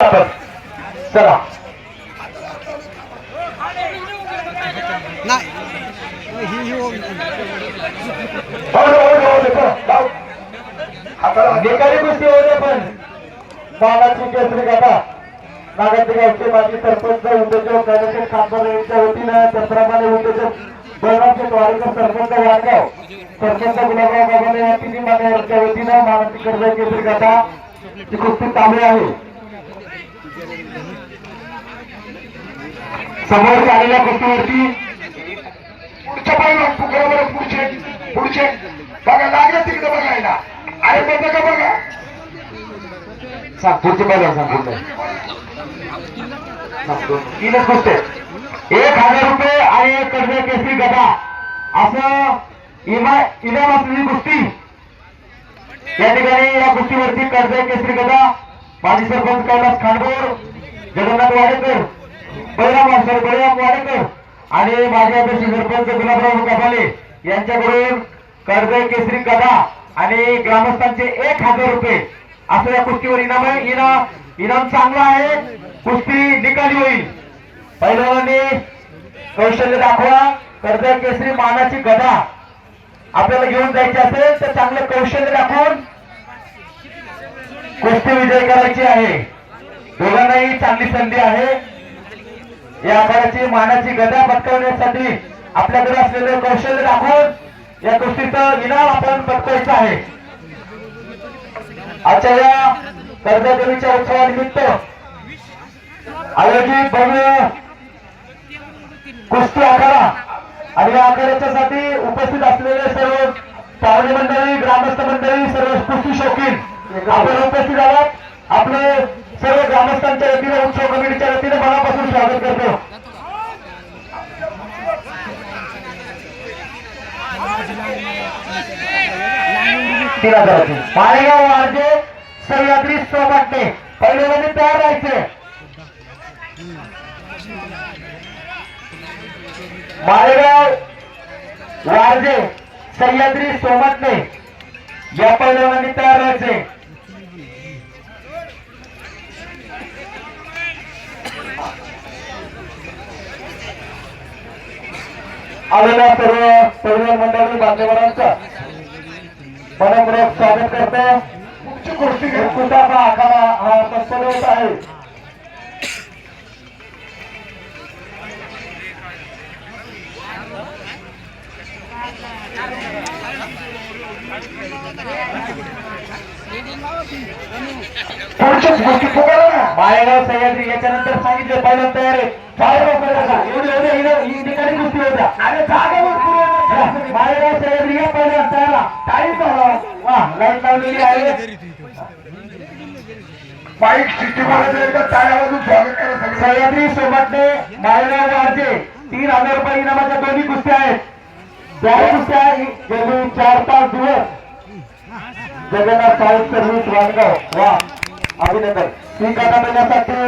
चला निकाली कुस्ती होते पण मानाची केसरी गाथा नागरिकांचे माजी सरपंच उद्योजक गणेश खासदार यांच्या वतीनं त्याप्रमाणे उद्योजक बळवंत वाडेकर सरपंच वाडगाव सरपंच गुलाबराव बाबाने या तिन्ही मान्यवरांच्या वतीनं मानाची केसरी गाथा ही कुस्ती चालू आहे। समोर आलेल्या कुस्तीवरती पुढच्या पाहिजे बरोबर पुढचे पुढचे बघा लागले तिकडे बघायला अरे बघा का बघा सांग पुढचे पाहिजे सांग पुढे तीनच कुस्ते 1000 रुपये आणि एक कर्ज केसरी गदा असं इनाम असलेली कुस्ती या ठिकाणी या कुस्तीवरती कर्ज केसरी गदा माजी सरपंच कैलास खांडोर जगन्नाथ वाडेकर बळराम वाडेकर आणि माझे अध्यक्ष सरपंच गुलाबराव कपाले यांच्याकडून कर्ज केसरी गदा आणि ग्रामस्थांचे 1000 रुपये असं या कुस्तीवर इनाम आहे। इनाम चांगला आहे। कुस्ती निकाली होईल। पहिलवानांनी कौशल्य दाखवा। कर्ज केसरी मानाची गदा आपल्याला घेऊन जायची असेल तर चांगलं कौशल्य दाखवून कुस्ती विजय करायची आहे। दोघांनाही चांगली संधी आहे। या आकाराची मानाची गदा पटकावण्यासाठी आपल्याकडे असलेले कौशल्य दाखवून या कुस्तीचं इनाम आपण पटकावायचं आहे। आजच्या या कर्जदेवीच्या उत्सवानिमित्त आयोजित भव्य कुस्ती आखाडा आणि या आखाड्याच्यासाठी उपस्थित असलेले सर्व पाहुणे मंडळी ग्रामस्थ मंडळी सर्व कुस्ती शौकीन आपण उपस्थित आहात। आपले सर्व ग्रामस्थांच्या वतीने उत्सव कमिटीच्या वतीने मनापासून स्वागत करतो। माळेगाव वारजे सह्याद्री सोमाटे पहिल्यांदा तयार राहायचे। माळेगाव वारजे सह्याद्री सोमाटे या पहिल्यांदा तयार राहायचे। आलेल्या सर्व पहिल्या मंडळी बांधवांचं मनपूर्वक स्वागत करतो। मुख्य कुस्ती कुस्तीचा आखाडा हा संपन्न आहे। पुढच्याच गोष्टी पुकारा ना माळेगाव सह्याद्री याच्यानंतर सांगितलं पहिला तयार आहे। एवढे कुस्ती होत्या अरे माळेगाव सह्याद्री या पहिल्या तयारा टाईम वा लाईट लावलेली आहे। बाईक सिस्टीममध्ये एकदा टाळ्या वाजून स्वागत करा। सह्याद्री सोबतने माळेगाव वारजे 3000 रुपये इनामाच्या दोन्ही कुस्त्या आहेत। त्या कुस्त्या गेली 4-5 दिवस जगन्नाथ साहेब सर्व्हिस वाडगाव वा अभिनंदन ती कथा देण्यासाठी